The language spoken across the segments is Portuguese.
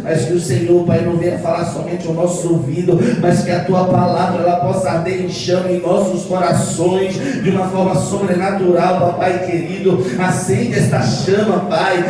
mas que o Senhor, Pai, não venha falar somente ao nosso ouvido, mas que a Tua palavra ela possa arder em chama em nossos corações, de uma forma sobrenatural, Papai querido. Acende esta chama, Pai,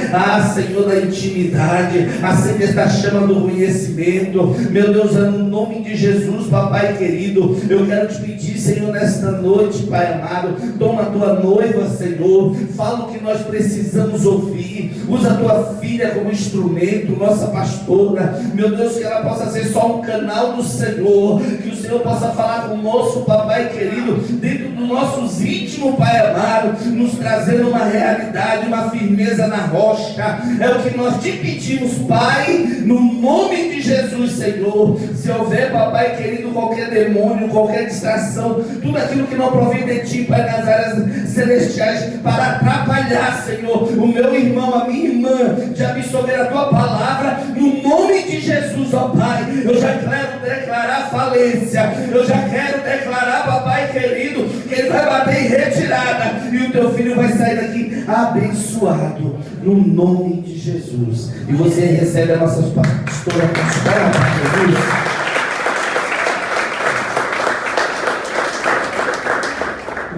Senhor, da intimidade, acende esta chama do conhecimento, meu Deus, no nome de Jesus, Papai querido, eu quero te pedir, Senhor, nesta noite, Pai amado, toma a Tua noiva, Senhor, fala o que nós precisamos ouvir, usa a Tua filha como instrumento, nossa pastora, meu Deus, que ela possa ser só um canal do Senhor, que o Senhor possa falar conosco, Papai querido, dentro dos nossos íntimos, Pai amado, nos trazendo uma realidade, uma firmeza na rocha. É o que nós te pedimos, Pai, no nome de Jesus, Senhor. Se houver, Papai querido, qualquer demônio, qualquer distração, tudo aquilo que não provém de Ti, Pai, nas áreas celestiais, para atrapalhar, Senhor, o meu irmão, a minha irmã, de absorver a Tua palavra, no nome de Jesus, ó Pai, eu já quero declarar falência, eu já quero declarar, Papai querido, que ele vai bater em retirada, e o Teu filho vai sair daqui abençoado, no nome de Jesus. E você recebe a nossa pastora pastoral, Jesus.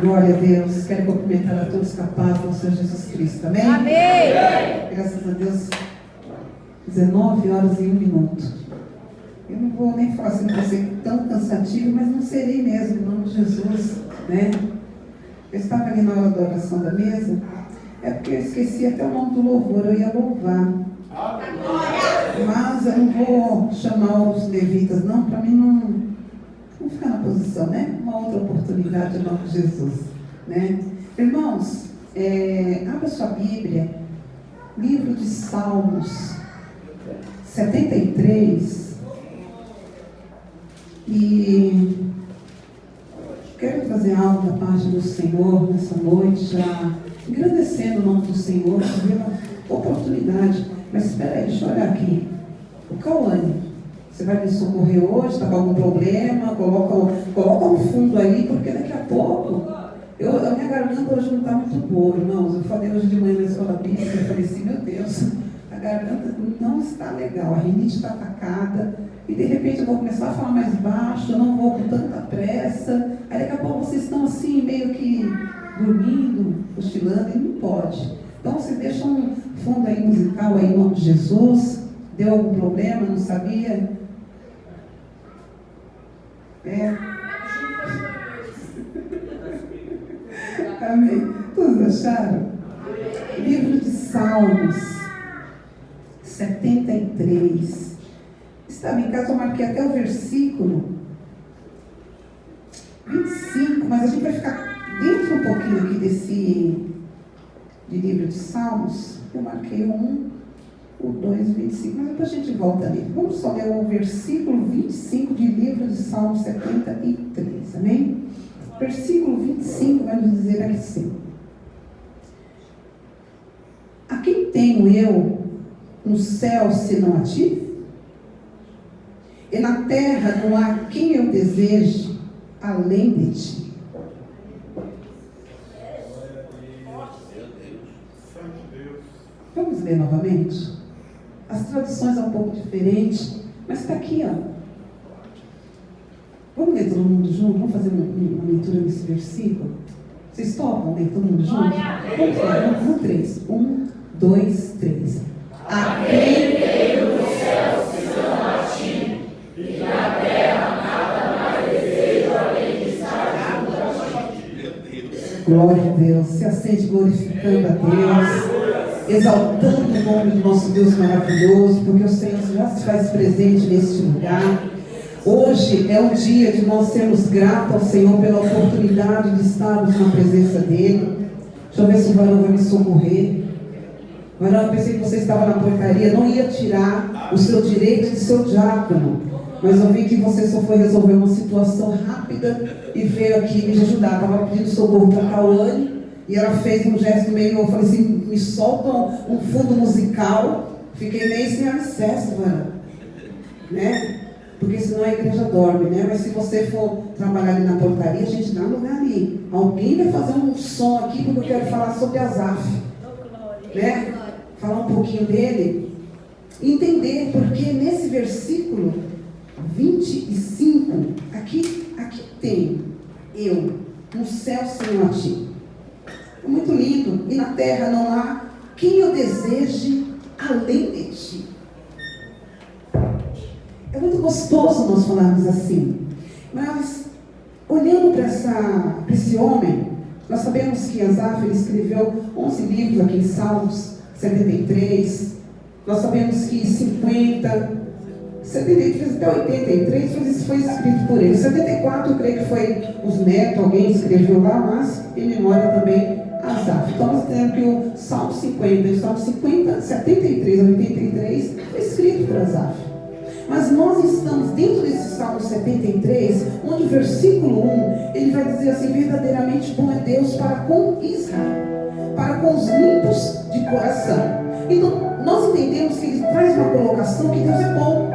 Glória a Deus. Quero cumprimentar a todos capazes do Senhor Jesus Cristo. Amém? Amém. Graças a Deus. 19h01. Eu não vou nem falar assim, não vai ser tão cansativo, mas não serei mesmo, em nome de Jesus, né? Eu estava ali na hora da oração da mesa, é porque eu esqueci até o nome do louvor, eu ia louvar. Mas eu não vou chamar os levitas, não, para mim não ficar na posição, né? Uma outra oportunidade em nome de Jesus, né? Irmãos, abra sua Bíblia, livro de Salmos 73, e quero trazer algo da parte do Senhor nessa noite, já engrandecendo o nome do Senhor, pela oportunidade. Mas espera aí, deixa eu olhar aqui. O Cauane, você vai me socorrer hoje? Está com algum problema? Coloca um fundo aí, porque daqui a pouco, a minha garganta hoje não está muito boa, irmãos. Eu falei hoje de manhã na escola bíblica, eu falei assim, meu Deus, a garganta não está legal, a rinite está atacada, e de repente eu vou começar a falar mais baixo, eu não vou com tanta pressa, aí daqui a pouco vocês estão assim, meio que dormindo, cochilando, e não pode. Então você deixa um fundo aí musical aí em nome de Jesus. Deu algum problema, não sabia? Amém. Todos acharam? Livro de Salmos 73. Estava em casa, eu marquei até o versículo 25, mas a gente vai ficar dentro um pouquinho aqui de livro de Salmos. Eu marquei o 2, 25, mas depois a gente volta ali. Vamos só ler o versículo 25 de livro de Salmos 73, amém? Versículo 25 vai nos dizer assim: a quem tenho eu no céu senão a ti? E na terra não há quem eu deseje além de ti. Vamos ler novamente? As traduções são um pouco diferentes, mas está aqui, ó. Vamos ler todo mundo junto? Vamos fazer uma leitura desse versículo? Vocês topam ler todo mundo junto? Vamos lá, vamos 3. 1, 2, 3. A quem veio do céu senão a ti, e na terra nada mais desejo além de estar junto a ti. Glória a Deus. Se acende glorificando a Deus, exaltando o nome do nosso Deus maravilhoso, porque o Senhor já se faz presente neste lugar. Hoje é o dia de nós sermos gratos ao Senhor pela oportunidade de estarmos na presença dEle. Deixa eu ver se o varão vai me socorrer. Varão, eu pensei que você estava na porcaria, não ia tirar o seu direito de ser diácono, mas eu vi que você só foi resolver uma situação rápida e veio aqui me ajudar. Estava pedindo socorro para a Cauane, e ela fez um gesto meio, eu falei assim, me solta um fundo musical. Fiquei meio sem alicerce, varão, né? Porque senão a igreja dorme, né? Mas se você for trabalhar ali na portaria, a gente dá lugar ali. Alguém vai fazer um som aqui, porque eu quero falar sobre Asaf, né? Falar um pouquinho dele, entender porque versículo 25, aqui tem: eu, no céu, Senhor, a ti. É muito lindo. E na terra não há quem eu deseje além de ti. É muito gostoso nós falarmos assim. Mas, olhando para esse homem, nós sabemos que Asaf ele escreveu 11 livros aqui em Salmos, 73. Nós sabemos que 50, 73 até 83 foi escrito por ele. 74 eu creio que foi os netos, alguém escreveu lá, mas em memória também Asaf. Então nós temos que o Salmo 50, o Salmo 50, 73 a 83 foi escrito por Asaf. Mas nós estamos dentro desse Salmo 73, onde o versículo 1, ele vai dizer assim: verdadeiramente bom é Deus para com Israel, para com os limpos de coração. Então, nós entendemos que ele traz uma colocação que Deus é bom.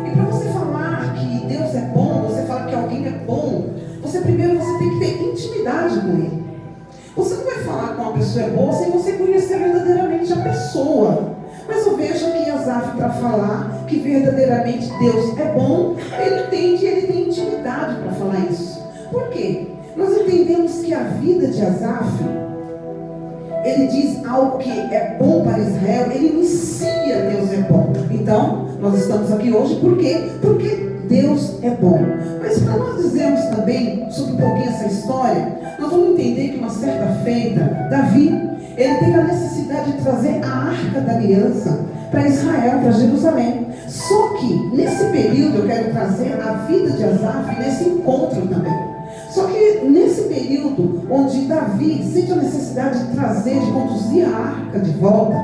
E para você falar que Deus é bom, você fala que alguém é bom, você tem que ter intimidade com ele. Você não vai falar que uma pessoa é boa sem você conhecer verdadeiramente a pessoa. Mas eu vejo que Asaf, para falar que verdadeiramente Deus é bom, ele tem intimidade para falar isso. Por quê? Nós entendemos que a vida de Asaf, ele diz algo que é bom para Israel, ele inicia Deus é bom. Então, nós estamos aqui hoje por quê? Porque Deus é bom. Mas para nós dizermos também sobre um pouquinho essa história, nós vamos entender que uma certa feita, Davi, ele teve a necessidade de trazer a arca da aliança para Israel, para Jerusalém. Só que nesse período eu quero trazer a vida de Asaf nesse encontro também. Só que nesse período onde Davi sente a necessidade de trazer, de conduzir a arca de volta,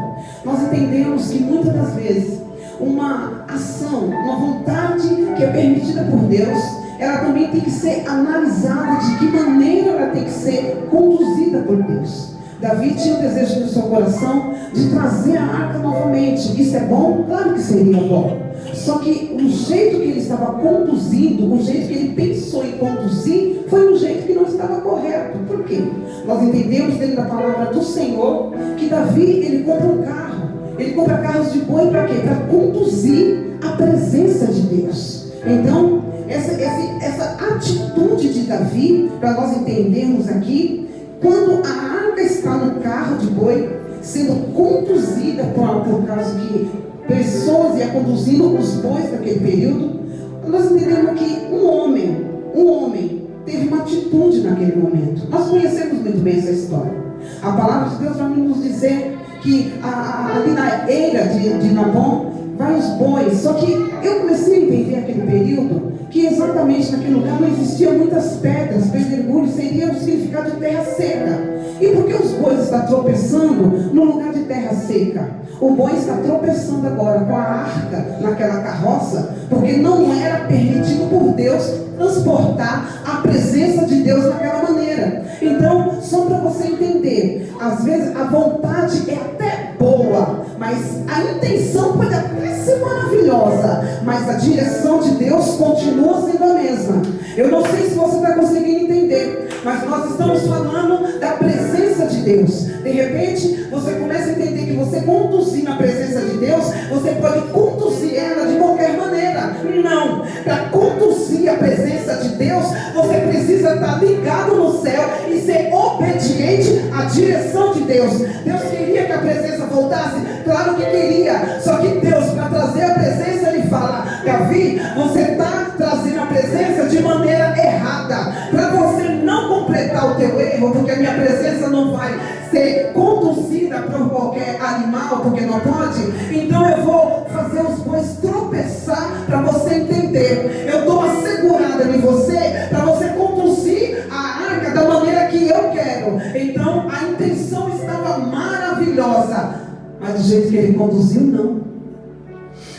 nós entendemos que muitas das vezes uma ação, uma vontade que é permitida por Deus, ela também tem que ser analisada de que maneira ela tem que ser conduzida por Deus. Davi tinha o desejo no seu coração de trazer a arca novamente. Isso é bom? Claro que seria bom. Só que o jeito que ele estava conduzindo, o jeito que ele pensou em conduzir, foi um jeito que não estava correto. Por quê? Nós entendemos dentro da palavra do Senhor que Davi, ele compra um carro. Ele compra carros de boi para quê? Para conduzir a presença de Deus. Então, essa atitude de Davi, para nós entendermos aqui, quando a arca está no carro de boi, sendo conduzida por causa que pessoas iam conduzindo os bois naquele período, nós entendemos que um homem teve uma atitude naquele momento. Nós conhecemos muito bem essa história. A palavra de Deus vai nos dizer que ali na eira de Nabom vai os bois. Só que eu comecei a entender aquele período que exatamente naquele lugar não existiam muitas pedras. Pedregulho seria o significado de terra seca. E por que os bois estão tropeçando no lugar de terra seca? O boi está tropeçando agora com a arca naquela carroça, porque não era permitido por Deus transportar a presença de Deus naquela maneira. Então, só para você entender, às vezes a vontade é até boa, mas a intenção pode até ser maravilhosa, mas a direção de Deus continua sendo a mesma. Eu não sei se você está conseguindo entender, mas nós estamos falando da presença de Deus. De repente, você começa a entender que você conduzir na presença de Deus, você pode conduzir ela de qualquer maneira. Não, para conduzir a presença de Deus, você precisa estar ligado no céu e ser obediente à direção de Deus. Deus queria que a presença voltasse? Claro que queria. Só que Deus, para trazer a presença, Ele fala: Davi, você está trazendo a presença de maneira errada. Para você não completar o teu erro, porque a minha presença não vai ser conduzida por qualquer animal, porque não pode. Então eu vou fazer os bois tropeçar para você entender. Eu dou uma segurada em você para você conduzir a arca da maneira que eu quero. Então a intenção estava maravilhosa, mas do jeito que ele conduziu, não.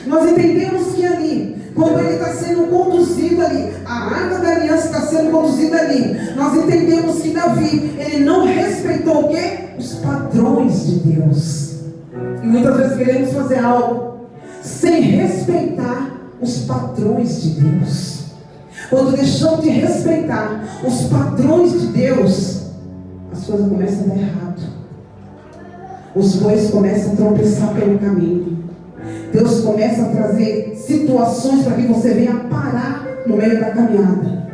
Nós entendemos que ali, quando ele está sendo conduzido ali, a arca da aliança está sendo conduzida ali, nós entendemos que Davi, ele não respeitou o quê? Os padrões de Deus. E muitas vezes queremos fazer algo sem respeitar os padrões de Deus. Quando deixamos de respeitar os padrões de Deus, as coisas começam a dar errado. Os bois começam a tropeçar pelo caminho. Deus começa a trazer situações para que você venha parar no meio da caminhada.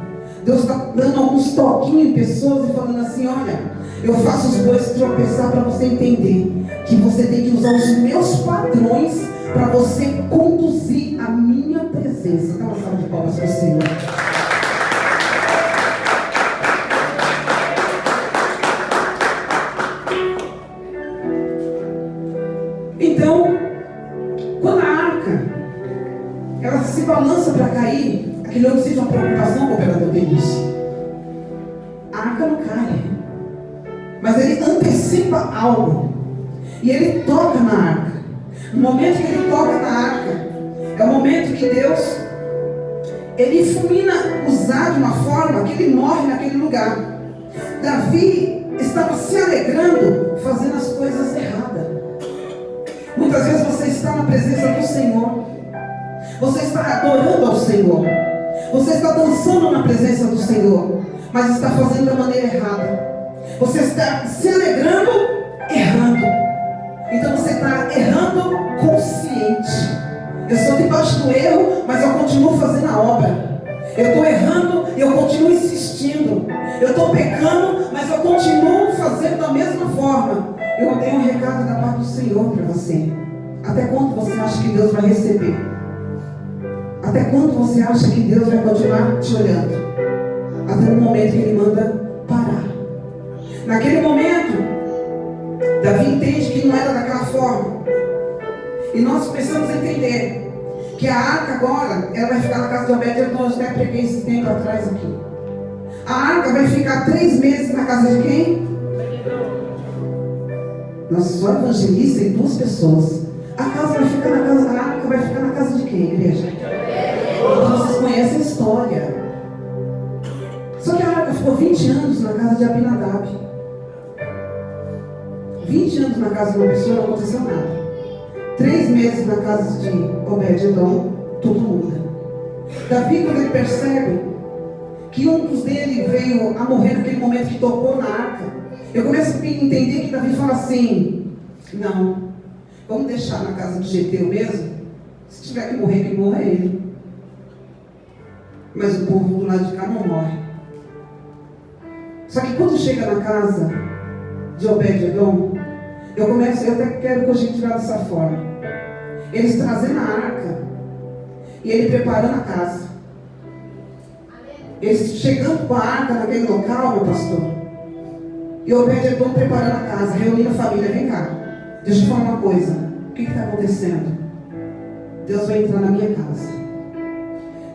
Deus está dando alguns toquinhos em pessoas e falando assim: olha, eu faço os bois tropeçar para você entender que você tem que usar os meus padrões para você conduzir a minha presença. Dá uma salva de palmas para o Senhor. Então, quando a arca ela se balança para cair, aquilo não seja uma preocupação com o operador deles. A arca não cai, mas ele antecipa algo e ele toca na arca. No momento que ele toca na arca, é o momento que Deus ele fulmina usar de uma forma que ele morre naquele lugar. Davi estava se alegrando fazendo as coisas erradas. Muitas vezes você está na presença do Senhor, você está adorando ao Senhor, você está dançando na presença do Senhor, mas está fazendo da maneira errada. Você está se alegrando errando. Então você está errando consciente. Eu estou debaixo do erro, mas eu continuo fazendo a obra. Eu estou errando e eu continuo insistindo. Eu estou pecando, mas eu continuo fazendo da mesma forma. Eu tenho um recado da parte do Senhor para você. Até quando você acha que Deus vai receber? Até quando você acha que Deus vai continuar te olhando? Até no momento que Ele manda parar. Naquele momento, Davi entende que não era daquela forma. E nós precisamos entender que a arca agora, ela vai ficar na casa de Obed-Edom. Eu até preguei esse tempo atrás aqui. A arca vai ficar 3 meses na casa de quem? Nós só evangelistas em 2 pessoas. A casa vai ficar na casa, a arca vai ficar na casa de quem, igreja? Então vocês conhecem a história. Só que a arca ficou 20 anos na casa de Abinadab. 20 anos na casa de uma pessoa, não aconteceu nada. 3 meses na casa de Obed-Edom, tudo muda. Davi, quando ele percebe que um dos dele veio a morrer naquele momento que tocou na arca, eu começo a entender que Davi fala assim: não, vamos deixar na casa de Geteu mesmo. Se tiver que morrer, que morra ele. Mas o povo do lado de cá não morre. Só que quando chega na casa de Obed-Edom, eu até quero conjecturar dessa forma. Eles trazendo a arca e ele preparando a casa. Eles chegando com a arca naquele local, meu pastor, e Obed-Edom preparando a casa, reunindo a família. Vem cá, deixa eu te falar uma coisa. O que está acontecendo? Deus vai entrar na minha casa.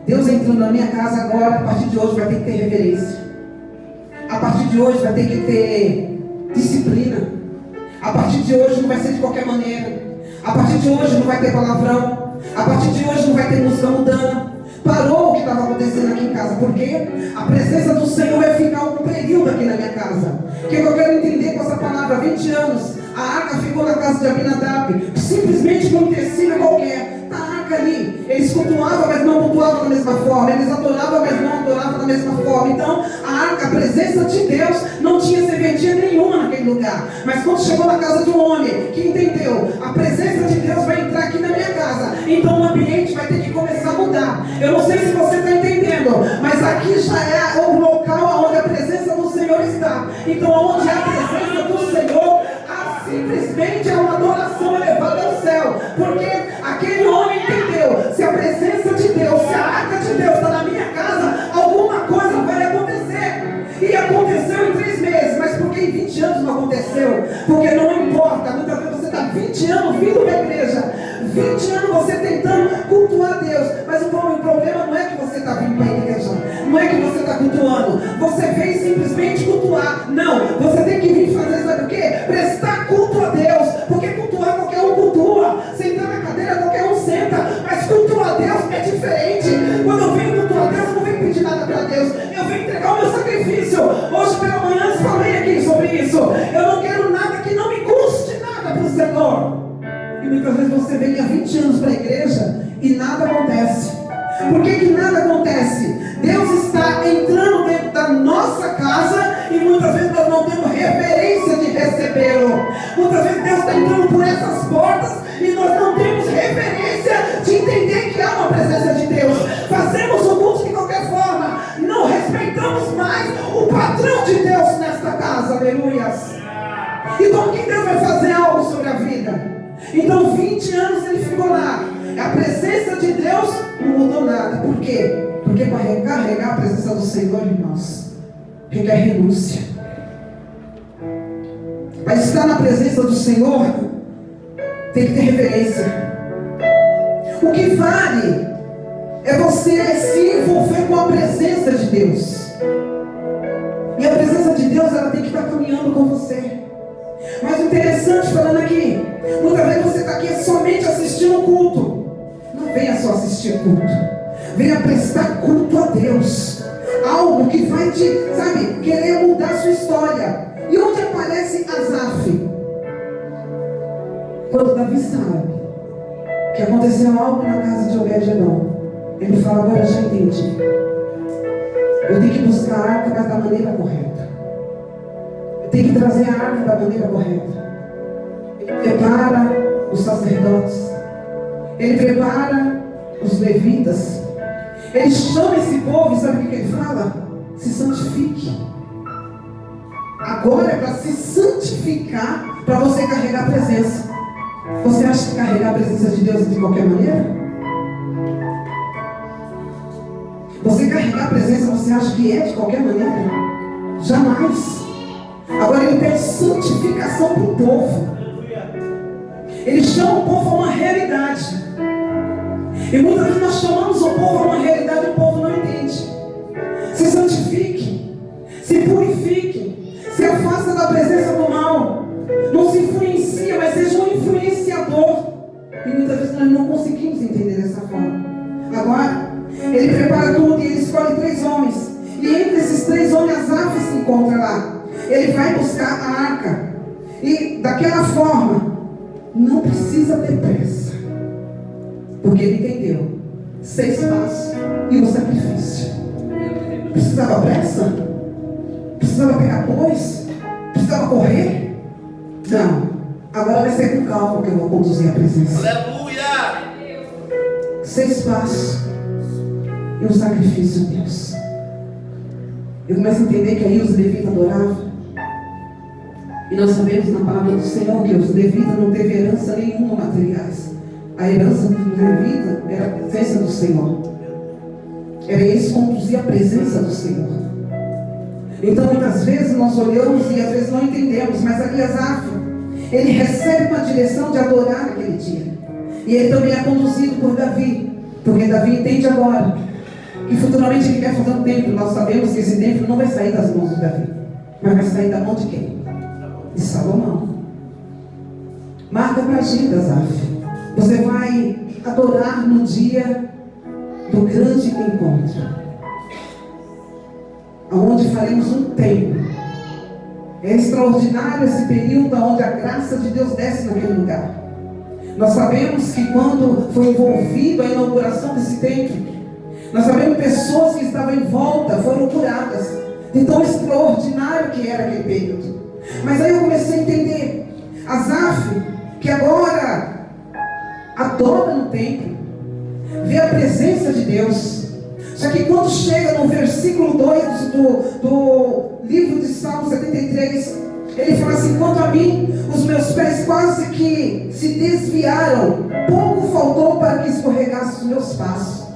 Deus entrando na minha casa agora, a partir de hoje vai ter que ter reverência. A partir de hoje vai ter que ter disciplina. A partir de hoje não vai ser de qualquer maneira. A partir de hoje não vai ter palavrão. A partir de hoje não vai ter música mundana. Parou o que estava acontecendo aqui em casa. Porque a presença do Senhor vai ficar um período aqui na minha casa. O que eu quero entender com essa palavra? 20 anos. A arca ficou na casa de Abinadab. Simplesmente por um tecido qualquer. Está a arca ali. Eles cultuavam, mas não cultuavam da mesma forma. Eles adoravam, mas não adoravam da mesma forma. Então, a arca, a presença de Deus, não tinha serventia nenhuma naquele lugar. Mas quando chegou na casa de um homem que entendeu, a presença de Deus vai entrar aqui na minha casa, então o ambiente vai ter que começar a mudar. Eu não sei se você está entendendo, mas aqui já é o local onde a presença do Senhor está. Então, onde há a presença do Senhor, simplesmente é uma adoração elevada ao céu. Porque aquele homem entendeu: se a presença de Deus, se a arca de Deus está na minha casa, alguma coisa vai acontecer. E aconteceu em 3 meses. Mas por que em 20 anos não aconteceu? Porque não importa. Muitas vezes você está 20 anos vindo para a igreja, 20 anos você tentando cultuar a Deus, mas o problema não é que você está vindo para a igreja, não é que você está cultuando, você veio simplesmente cultuar. Não, você tem que vir fazer, sabe o quê? Prestar culto a Deus. Porque cultuar qualquer um cultua, sentar na cadeira qualquer um senta, mas cultuar a Deus é diferente. Quando eu venho cultuar a Deus, eu não venho pedir nada para Deus, eu venho entregar o meu sacrifício. Hoje pela manhã eu falei aqui sobre isso. Eu não quero nada que não me custe nada para o Senhor. E muitas vezes você vem há 20 anos para a igreja e nada acontece. Por que nada acontece? Deus está entrando dentro da nossa casa e muitas vezes nós não temos reverência de recebê-lo. Muitas vezes Deus está entrando por essas portas e nós não temos referência de entender que há uma presença de Deus. Fazemos o culto de qualquer forma, não respeitamos mais o padrão de Deus nesta casa, aleluias. Então que Deus vai fazer algo sobre a vida. Então 20 anos ele ficou lá, a presença de Deus não mudou nada. Por quê? Porque para carregar a presença do Senhor, irmãos, requer renúncia. Para estar na presença do Senhor, tem que ter reverência. O que vale é você se envolver com a presença de Deus. E a presença de Deus, ela tem que estar caminhando com você. Mas o interessante, falando aqui, muitas vezes você está aqui somente assistindo o culto. Não venha só assistir o culto, venha prestar culto a Deus. Algo que vai te, sabe, querer mudar a sua história. E onde aparece Asaf? Quando Davi sabe que aconteceu algo na casa de Obed-edom, ele fala: agora eu já entendi. Eu tenho que buscar a arca, mas da maneira correta. Eu tenho que trazer a arca da maneira correta. Ele prepara os sacerdotes. Ele prepara os levitas. Ele chama esse povo e sabe o que ele fala? Se santifique. Agora é para se santificar, para você carregar a presença. Você acha que carregar a presença de Deus é de qualquer maneira? Você carregar a presença, você acha que é de qualquer maneira? Jamais. Agora ele pede santificação para o povo. Ele chama o povo a uma realidade. E muitas vezes nós chamamos o povo a uma realidade e o povo não entende. Se santifique, se purifique, se afasta da presença do mal. Não se influencia, mas seja um influenciador. E muitas vezes nós não conseguimos entender dessa forma. Agora, ele prepara tudo e ele escolhe 3 homens. E entre esses 3 homens, Asaf se encontra lá. Ele vai buscar a arca. E daquela forma, não precisa ter pressa. Porque ele entendeu 6 passos e o sacrifício. Precisava pressa? Precisava pegar bois? Precisava correr? Não. Agora vai ser com calma que eu vou conduzir a presença. Aleluia! 6 passos e um sacrifício a Deus. Eu começo a entender que aí os levitas adoravam. E nós sabemos na palavra do Senhor que os levitas não teve herança nenhuma materiais. A herança dos levitas era a presença do Senhor. Era eles conduzir a presença do Senhor. Então muitas vezes nós olhamos e às vezes não entendemos, mas ali Asaf, ele recebe uma direção de adorar aquele dia. E ele também é conduzido por Davi, porque Davi entende agora que futuramente ele quer fazer um templo. Nós sabemos que esse templo não vai sair das mãos de Davi, mas vai sair da mão de quem? De Salomão. Marca para a agenda, Asaf. Você vai adorar no dia do grande encontro, onde faremos um templo. É extraordinário esse período onde a graça de Deus desce naquele lugar. Nós sabemos que quando foi envolvido a inauguração desse templo, nós sabemos que pessoas que estavam em volta foram curadas, de tão extraordinário que era aquele período. Mas aí eu comecei a entender, Asaf, que agora adora no templo, vê a presença de Deus. Só que quando chega no versículo 2 do livro de Salmo 73, ele fala assim: quanto a mim, os meus pés quase que se desviaram, pouco faltou para que escorregasse os meus passos.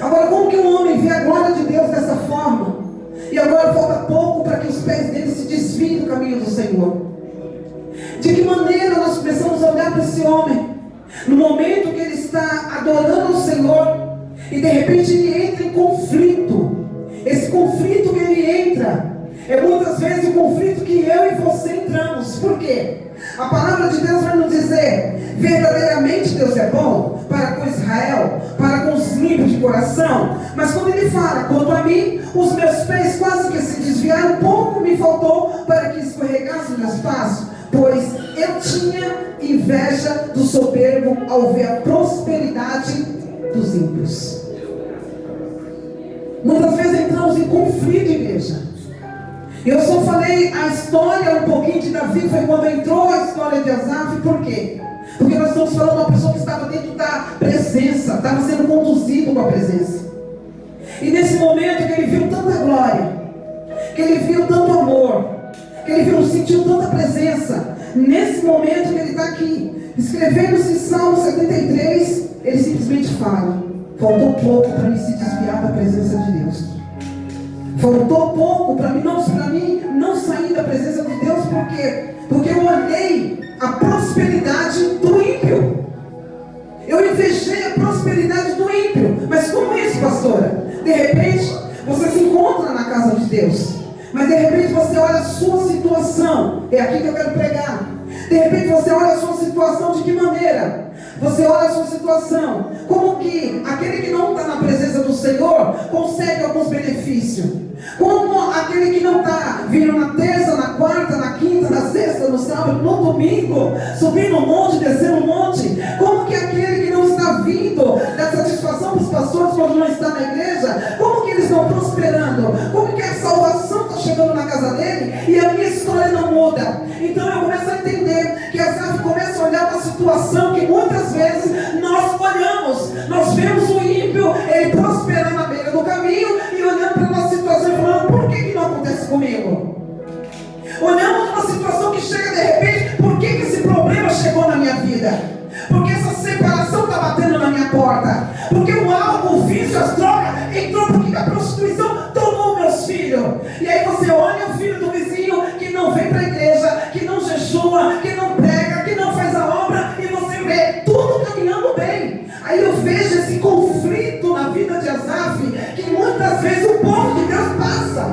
Agora, como que um homem vê a glória de Deus dessa forma, e agora falta pouco para que os pés dele se desviem do caminho do Senhor? De que maneira nós começamos a olhar para esse homem, no momento que ele está adorando o Senhor, e de repente ele entra em conflito. Esse conflito que ele entra é muitas vezes o conflito que eu e você entramos. Por quê? A palavra de Deus vai nos dizer: verdadeiramente Deus é bom para com Israel, para com os limpos de coração. Mas quando ele fala, quanto a mim, os meus pés quase que se desviaram, pouco me faltou para que escorregasse os meus passos, pois eu tinha inveja do soberbo ao ver a prosperidade dos ímpios. Muitas vezes entramos em conflito, igreja. Eu só falei a história um pouquinho de Davi, foi quando entrou a história de Asaf. Por quê? Porque nós estamos falando de uma pessoa que estava dentro da presença, estava sendo conduzido com a presença. E nesse momento que ele viu tanta glória, que ele viu tanto amor, que ele sentiu tanta presença, nesse momento que ele está aqui, escrevendo-se Salmo 73, ele simplesmente fala: faltou pouco para mim se desviar da presença de Deus. Faltou pouco para mim não sair da presença de Deus, porque eu olhei a prosperidade do ímpio. Eu invejei a prosperidade do ímpio. Mas como isso, pastora? De repente, você se encontra na casa de Deus, mas de repente você olha a sua situação. É aqui que eu quero pregar. De repente você olha a sua situação de que maneira? Você olha a sua situação, como que aquele que não está na presença do Senhor consegue alguns benefícios? Como aquele que não está vindo na terça, na quarta, na quinta, na sexta, no sábado, no domingo, subindo um monte, descendo um monte? Como que aquele que não está vindo da satisfação dos pastores quando não está na igreja, como que eles estão prosperando? Como que a salvação está chegando na casa dele e a minha história não muda? Então eu começo a entender que Asaf começa a olhar uma situação que muitas vezes nós olhamos, nós vemos o ímpio, ele prosperando na beira do caminho e olhando para a nossa situação e falando: por que não acontece comigo? Olhamos uma situação que chega de repente: por que esse problema chegou na minha vida? Porque essa separação está batendo na minha porta? Porque o álcool, o vício, as drogas entrou? Porque a prostituição tomou meus filhos? E aí você olha o filho do vizinho que não vem para a igreja, que não jejua, que não prega, que não faz a obra, e você vê tudo caminhando bem. Aí eu vejo esse conflito na vida de Asaf, que muitas vezes o povo de Deus passa.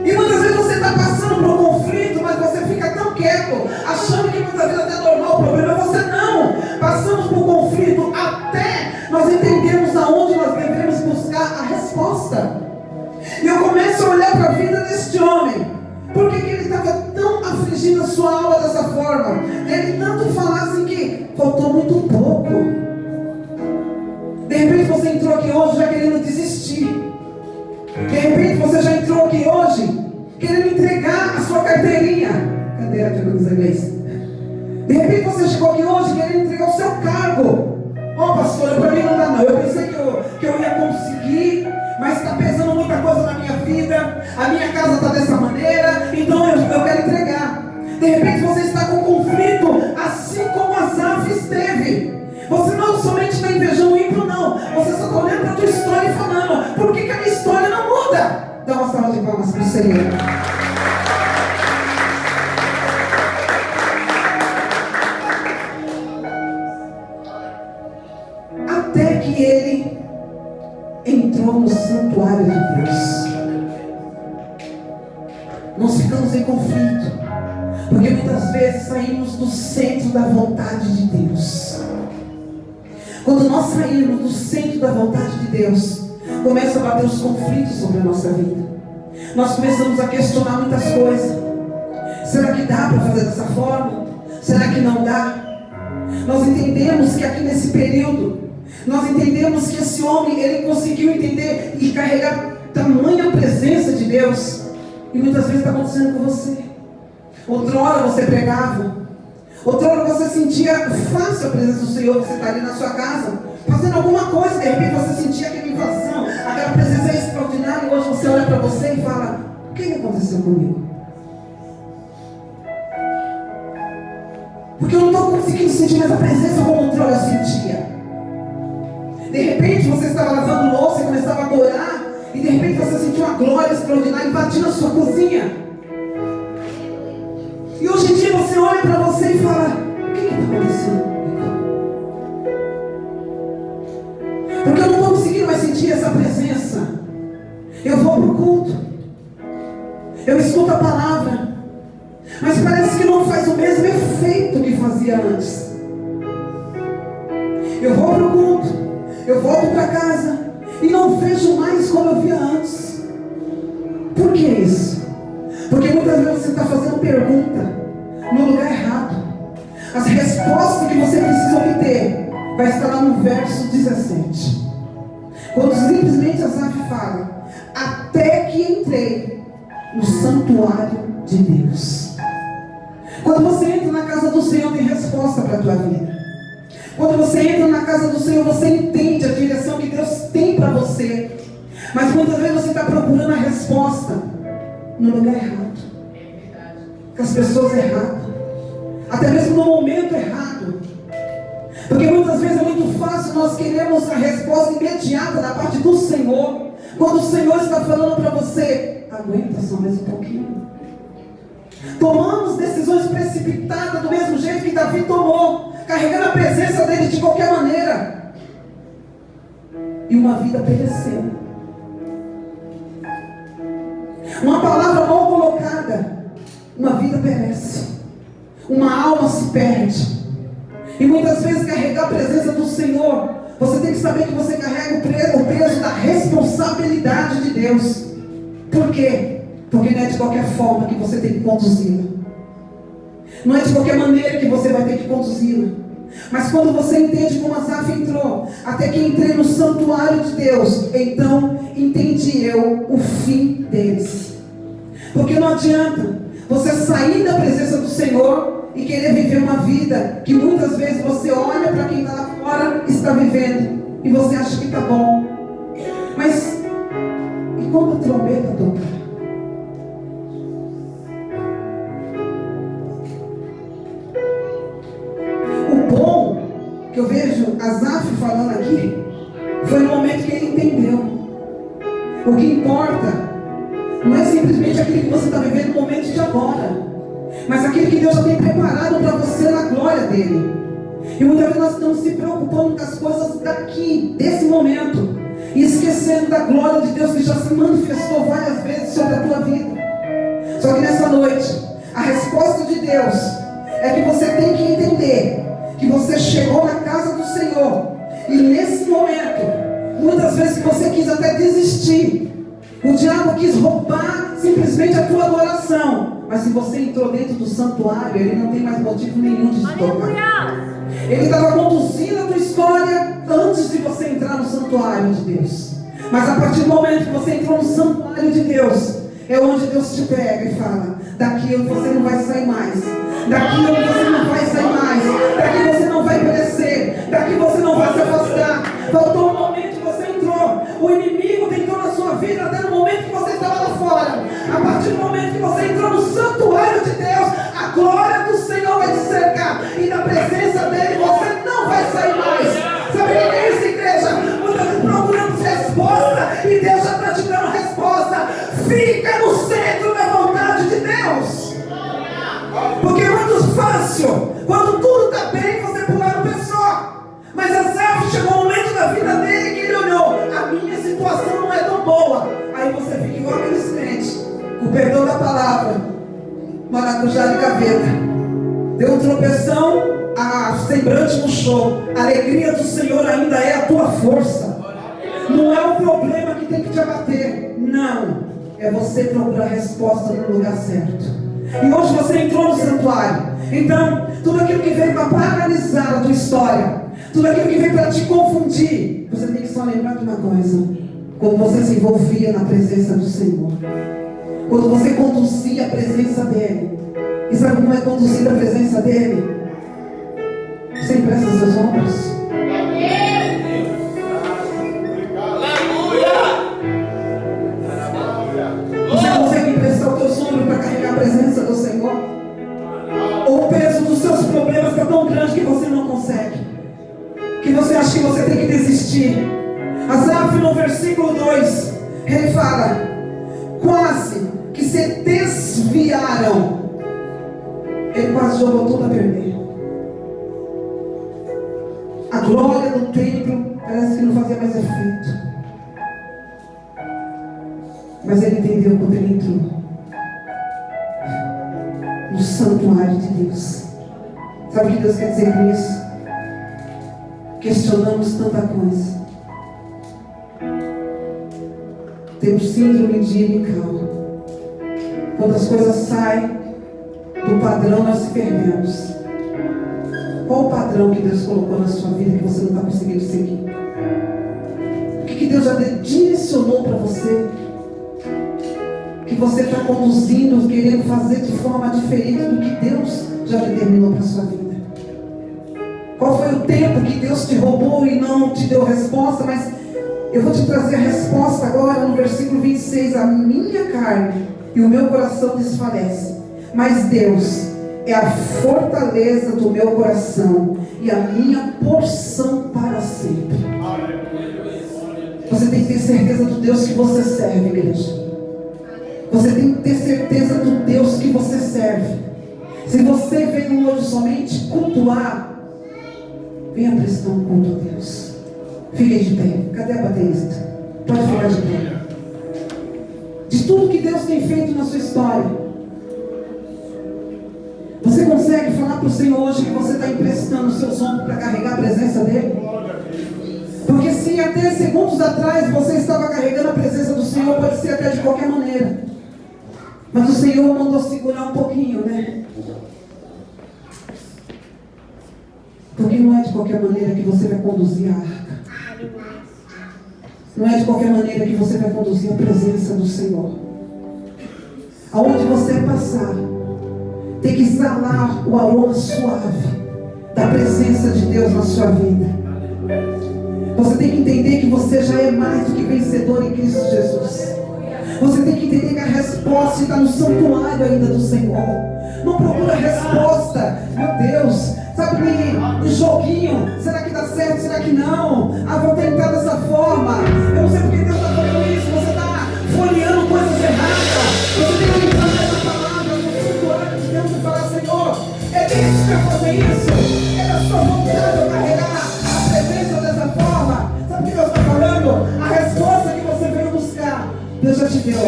E muitas vezes você está passando por um conflito, mas você fica tão quieto, achando que muitas vezes até é normal o problema. Você não. Passamos por conflito até nós entendermos aonde nós devemos buscar a resposta. E eu começo a olhar para a vida deste homem. Por que ele estava tão afligindo a sua alma dessa forma? Ele tanto falasse que faltou muito pouco. De repente você entrou aqui hoje já querendo desistir. De repente você já entrou aqui hoje querendo entregar a sua carteirinha. Cadê a dica dos inglês? De repente você chegou aqui hoje querendo entregar o seu cargo. Ó, pastor, para mim não dá não. Eu pensei que eu ia conseguir, mas está pesando muita coisa na minha vida. A minha casa está dessa maneira, então eu quero entregar. De repente você está com conflito, assim como Asaf esteve. Você não somente está invejando o ímpio, não. Você só está olhando para a tua história e falando: por que a minha história não muda? Dá uma salva de palmas para o Senhor. Até que ele entrou no santuário de Deus. Nós ficamos em conflito, porque muitas vezes saímos do centro da vontade de Deus. Quando nós saímos do centro da vontade de Deus, começam a bater os conflitos sobre a nossa vida. Nós começamos a questionar muitas coisas. Será que dá para fazer dessa forma? Será que não dá? Nós entendemos que aqui nesse período, nós entendemos que esse homem, ele conseguiu entender e carregar tamanha presença de Deus. E muitas vezes está acontecendo com você. Outrora você pregava, outrora você sentia fácil a presença do Senhor. Você está ali na sua casa, fazendo alguma coisa, de repente você sentia aquela invasão, aquela presença extraordinária. E hoje você olha para você e fala: o que aconteceu comigo? Porque eu não estou conseguindo sentir mais a presença como outrora eu sentia. De repente você estava lavando louça e começava a adorar, e de repente você sentiu uma glória extraordinária invadindo a sua cozinha. E hoje em dia você olha para você e fala: o que está acontecendo comigo? Porque eu não estou conseguindo mais sentir essa presença. Eu vou para o culto, eu escuto a palavra, mas parece que não faz o mesmo efeito que fazia antes. Eu vou para o culto, eu volto para casa e não vejo mais como eu via antes. Por que isso? Porque muitas vezes você está fazendo pergunta no lugar errado. As respostas que você precisa obter vai estar lá no verso 17. Quando simplesmente Asaf fala: até que entrei no santuário de Deus. Quando você entra na casa do Senhor, tem resposta para a tua vida. Quando você entra na casa do Senhor, você entende a direção que Deus tem para você. Mas muitas vezes você está procurando a resposta no lugar errado, com as pessoas erradas, até mesmo no momento errado. Porque muitas vezes é muito fácil nós queremos a resposta imediata da parte do Senhor, quando o Senhor está falando para você: aguenta só mais um pouquinho. Tomamos decisões precipitadas do mesmo jeito que Davi tomou, carregando a presença dele de qualquer maneira, e uma vida pereceu. Uma palavra mal colocada, uma vida perece, uma alma se perde. E muitas vezes carregar a presença do Senhor, você tem que saber que você carrega o peso da responsabilidade de Deus. Por quê? Porque não é de qualquer forma que você tem que conduzi-la, não é de qualquer maneira que você vai ter que conduzi-la. Mas quando você entende como Asaf entrou: até que entrei no santuário de Deus, então entendi eu o fim deles. Porque não adianta você sair da presença do Senhor e querer viver uma vida que muitas vezes você olha para quem está lá fora e está vivendo, e você acha que está bom. Mas e quando a trombeta tocar? Que eu vejo Asaf falando aqui foi no momento que ele entendeu. O que importa não é simplesmente aquilo que você está vivendo no momento de agora, mas aquilo que Deus já tem preparado para você na glória dele. E muitas vezes nós estamos se preocupando com as coisas daqui, desse momento, e esquecendo da glória de Deus que já se manifestou várias vezes sobre a tua vida. Só que nessa noite, a resposta de Deus é que você tem que entender que você chegou na casa do Senhor, e nesse momento, muitas vezes que você quis até desistir, o diabo quis roubar simplesmente a tua adoração, mas se você entrou dentro do santuário, ele não tem mais motivo nenhum de te tocar. Ele estava conduzindo a tua história antes de você entrar no santuário de Deus. Mas a partir do momento que você entrou no santuário de Deus, é onde Deus te pega e fala: daqui você não vai sair mais, daqui você não vai sair mais, daqui você não vai perecer, daqui você não vai se afastar. Faltou um momento que você entrou, o inimigo tentou na sua vida até no momento que você estava lá fora. A partir do momento que você entrou no santuário de Deus, a glória do Senhor vai te cercar, e na presença dele você não vai sair mais. Sabe o que é isso, igreja? Muitas vezes procuramos resposta, e Deus já está te dando resposta. Fica no centro da vontade de Deus. Porque é muito fácil, quando tudo está bem, você pular no pessoal. Mas Asaf chegou um momento da vida dele que ele olhou: a minha situação não é tão boa. Aí você fica igual aqueles crentes, com o perdão da palavra, maracujá de gaveta. Deu um tropeção, a semblante murchou. A alegria do Senhor ainda é a tua força. Não é o problema que tem que te abater, não. É você procurar a resposta no lugar certo. E hoje você entrou no santuário. Então, tudo aquilo que veio para paralisar a tua história, tudo aquilo que veio para te confundir, você tem que só lembrar de uma coisa: quando você se envolvia na presença do Senhor, quando você conduzia a presença dele. E sabe como é conduzida a presença dele? Você empresta os seus ombros. Você consegue emprestar os teus ombros para carregar a presença do Senhor? Ou o peso dos seus problemas está tão grande que você não consegue, que você acha que você tem que desistir? Asaf, no versículo 2, ele fala: quase que se desviaram. Ele quase jogou tudo a perder. A glória do templo parece que não fazia mais efeito. Mas ele entendeu quando ele entrou no santuário de Deus. Sabe o que Deus quer dizer com isso? Questionamos tanta coisa. Temos síndrome de Inical. Quando as coisas saem do padrão, nós se perdemos. Qual o padrão que Deus colocou na sua vida que você não está conseguindo seguir? O que Deus já direcionou para você, que você está conduzindo, querendo fazer de forma diferente do que Deus já determinou para a sua vida? Qual foi o tempo que Deus te roubou e não te deu resposta? Mas eu vou te trazer a resposta agora no versículo 26. A minha carne e o meu coração desfalecem, mas Deus é a fortaleza do meu coração e a minha porção para sempre. Você tem que ter certeza do Deus que você serve, igreja. Você tem que ter certeza do Deus que você serve. Se você veio hoje somente cultuar, venha prestar um culto a Deus. Fique de pé. Cadê a baterista? Pode ficar de pé. De tudo que Deus tem feito na sua história, você consegue falar para o Senhor hoje que você está emprestando os seus ombros para carregar a presença dEle? Porque se até segundos atrás você estava carregando a presença do Senhor, pode ser até de qualquer maneira, mas o Senhor mandou segurar um pouquinho, né? Porque não é de qualquer maneira que você vai conduzir a arca. Não é de qualquer maneira que você vai conduzir a presença do Senhor. Aonde você passar, tem que exalar o aroma suave da presença de Deus na sua vida. Você tem que entender que você já é mais do que vencedor em Cristo Jesus. Você tem que entender que a resposta está no santuário ainda do Senhor. Não procura resposta, meu Deus, sabe, no joguinho. Será que dá certo? Será que não? Vou tentar dessa forma. Eu não sei porque Deus está fazendo isso. Você está folheando coisas erradas. Você tem que entrar nessa palavra no santuário de Deus e falar: Senhor, é Deus que vai fazer isso. É da sua vontade eu carregar a presença dessa forma. Sabe o que Deus está falando? A resposta que você veio buscar, Deus já te deu.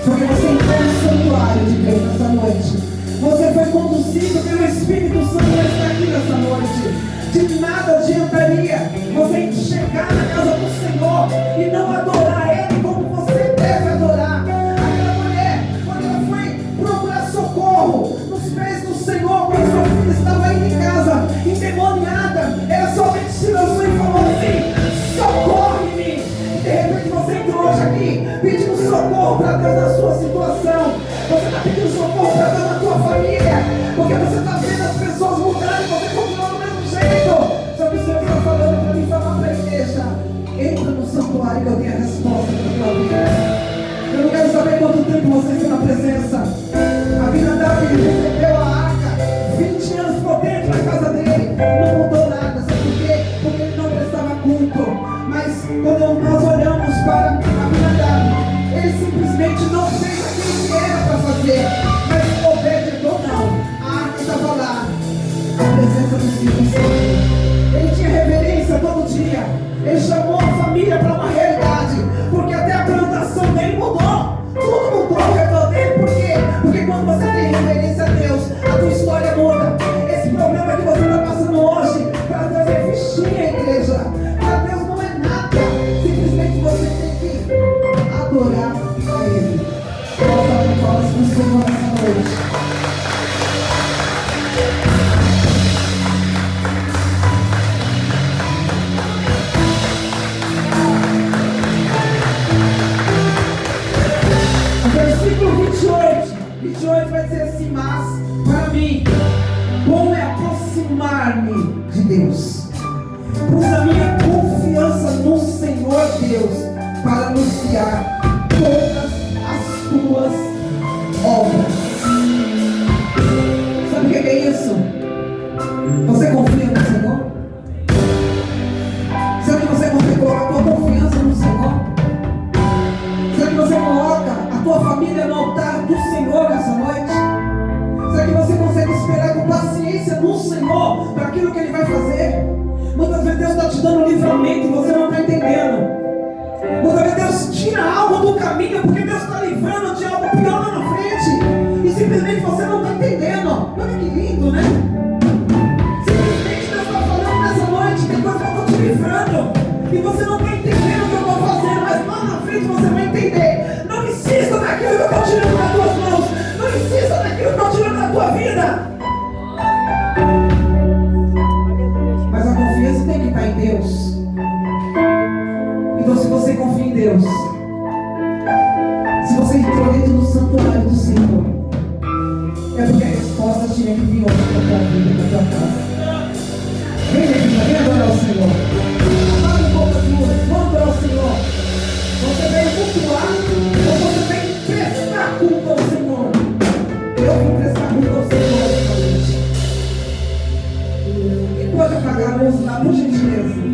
Porque você entrou no santuário de Deus nessa noite. Você foi conduzido pelo Espírito Santo a estar aqui nessa noite. De nada adiantaria você chegar na casa do Senhor e não adorar Ele como você deve adorar. Aquela mulher, quando ela foi procurar socorro nos pés do Senhor, quando sua filha estava indo em casa, endemoniada, ela somente se lançou e falou assim: socorre-me. De repente você entrou hoje aqui pedindo socorro para Deus na sua situação. Você está pedindo socorro para Deus na tua família, porque você está vendo as pessoas mudarem e você continua do mesmo jeito. Só que o Senhor está falando para mim, falar para a igreja: entra no santuário que eu tenho a resposta para a tua vida. Eu não quero saber quanto tempo você está na presença. A vida da ele recebeu a arca, 20 anos ficou dentro da casa dele, não mudou nada. Sabe por quê? Porque ele não prestava culto. Mas quando nós olhamos para a vida dele, ele simplesmente não fez aquilo que era para fazer, mas obedeceu. Não, a arca estava lá, a presença do Espírito Santo. Ele tinha reverência todo dia. Ele chamou a família para uma realidade, porque até a plantação dele mudou. Tudo mudou ao redor dele. Por quê? Porque quando você tem reverência a Deus, a tua história muda. Esse problema que você está passando hoje, para Deus é fichinha, igreja. Para Deus não é nada. Simplesmente você tem que adorar a Ele. Posso abrir palmas para o Senhor nessa noite. Versículo 28 vai dizer assim: mas para mim, bom é aproximar-me de Deus. Pus a minha confiança no Senhor Deus para anunciar todas as tuas obras. Sabe o que é isso? Você confia no Senhor? Será que você consegue colocar a tua confiança no Senhor? Será que você coloca a tua família no altar do Senhor nessa noite? Será que você consegue esperar com paciência no Senhor para aquilo que Ele vai fazer? Muitas vezes Deus está te dando livramento e você não está entendendo. Muitas vezes Deus tira algo do caminho porque Deus está livrando de algo pior lá na frente. E simplesmente você não está entendendo. Olha que lindo, né? Simplesmente Deus está falando nessa noite: tem coisa que eu estou te livrando e você não está entendendo o que eu estou fazendo, mas lá na frente você vai entender. Não insista naquilo que eu estou tirando das tuas mãos. Não insista naquilo que eu estou tirando da tua vida. Mas a confiança tem que estar em Deus. Então, se você confia em Deus, se você entrou dentro do santuário do Senhor, é porque a resposta te ele enviou para a tua vida, para a tua casa. Vem, Neguinha, vem adorar o Senhor. Apaga um pouco as luzes, vamos adorar o Senhor. Você veio cultuar ou você vem prestar culto ao Senhor? Eu vim prestar culto ao Senhor esta noite. Quem pode apagar a luz lá, por gentileza?